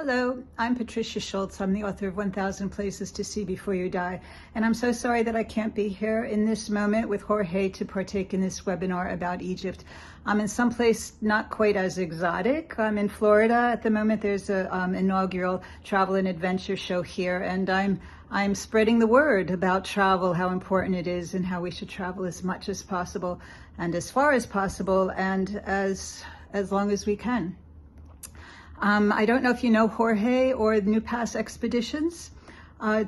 Hello, I'm Patricia Schultz. I'm the author of 1,000 Places to See Before You Die. And I'm so sorry that I can't be here in this moment with Jorge to partake in this webinar about Egypt. I'm in some place not quite as exotic. I'm in Florida at the moment. There's an inaugural travel and adventure show here, and I'm spreading the word about travel, how important it is, and how we should travel as much as possible and as far as possible and as long as we can. I don't know if you know Jorge or the New Pass expeditions.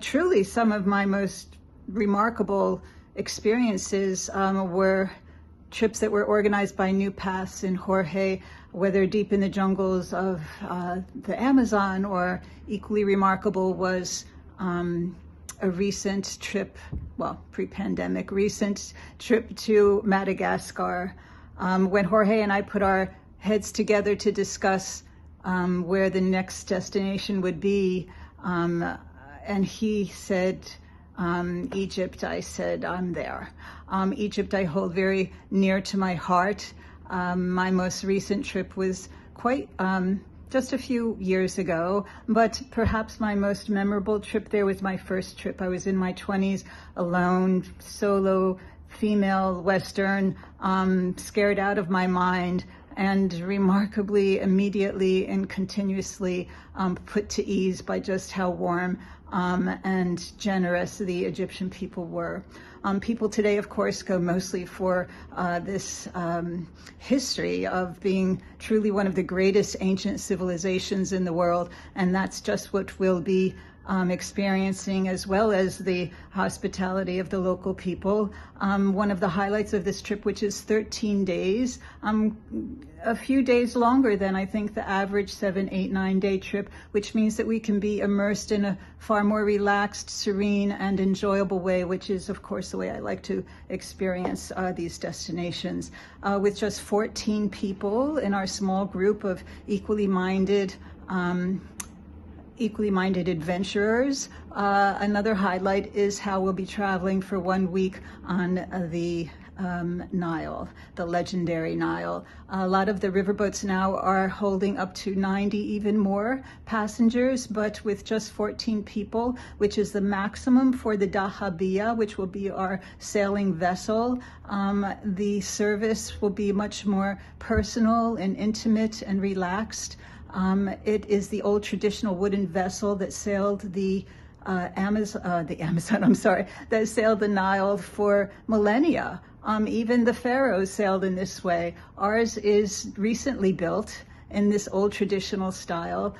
Truly, some of my most remarkable experiences were trips that were organized by New Pass and Jorge, whether deep in the jungles of the Amazon, or equally remarkable was a recent trip, well, pre-pandemic, recent trip to Madagascar, when Jorge and I put our heads together to discuss where the next destination would be. And he said, Egypt. I said, I'm there. Egypt I hold very near to my heart. My most recent trip was quite just a few years ago, but perhaps my most memorable trip there was my first trip. I was in my 20s, alone, solo, female, Western, scared out of my mind, and remarkably, immediately and continuously put to ease by just how warm and generous the Egyptian people were. People today, of course, go mostly for this history of being truly one of the greatest ancient civilizations in the world, and that's just what we'll be experiencing, as well as the hospitality of the local people. One of the highlights of this trip, which is 13 days, a few days longer than I think the average 7, 8, 9 day trip, which means that we can be immersed in a far more relaxed, serene, and enjoyable way, which is, of course, the way I like to experience these destinations. With just 14 people in our small group of equally minded adventurers. Another highlight is how we'll be traveling for 1 week on the Nile, the legendary Nile. A lot of the riverboats now are holding up to 90, even more passengers, but with just 14 people, which is the maximum for the Dahabiya, which will be our sailing vessel. The service will be much more personal and intimate and relaxed. It is the old traditional wooden vessel that sailed the that sailed the Nile for millennia. Even the pharaohs sailed in this way. Ours is recently built in this old traditional style.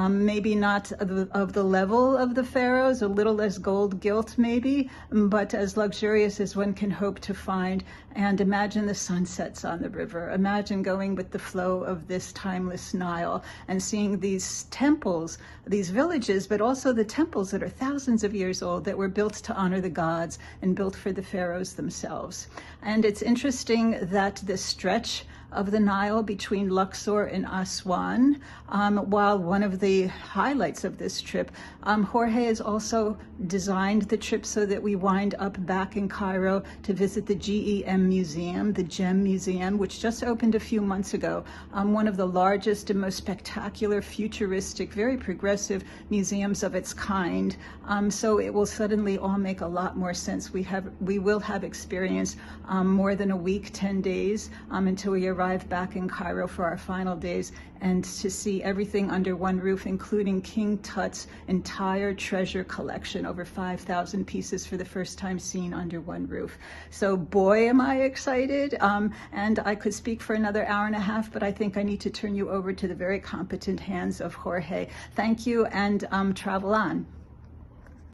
Maybe not of the level of the pharaohs, a little less gold gilt maybe, but as luxurious as one can hope to find. And imagine the sunsets on the river. Imagine going with the flow of this timeless Nile and seeing these temples, these villages, but also the temples that are thousands of years old, that were built to honor the gods and built for the pharaohs themselves. And it's interesting that this stretch of the Nile between Luxor and Aswan, while one of the highlights of this trip, Jorge has also designed the trip so that we wind up back in Cairo to visit the GEM Museum, the GEM Museum, which just opened a few months ago. One of the largest and most spectacular, futuristic, very progressive museums of its kind. So it will suddenly all make a lot more sense. We will have experienced more than a week, 10 days, until we arrive back in Cairo for our final days, and to see everything under one roof, including King Tut's entire treasure collection, over 5,000 pieces for the first time seen under one roof. So boy, am I excited. And I could speak for another hour and a half, but I think I need to turn you over to the very competent hands of Jorge. Thank you, and travel on.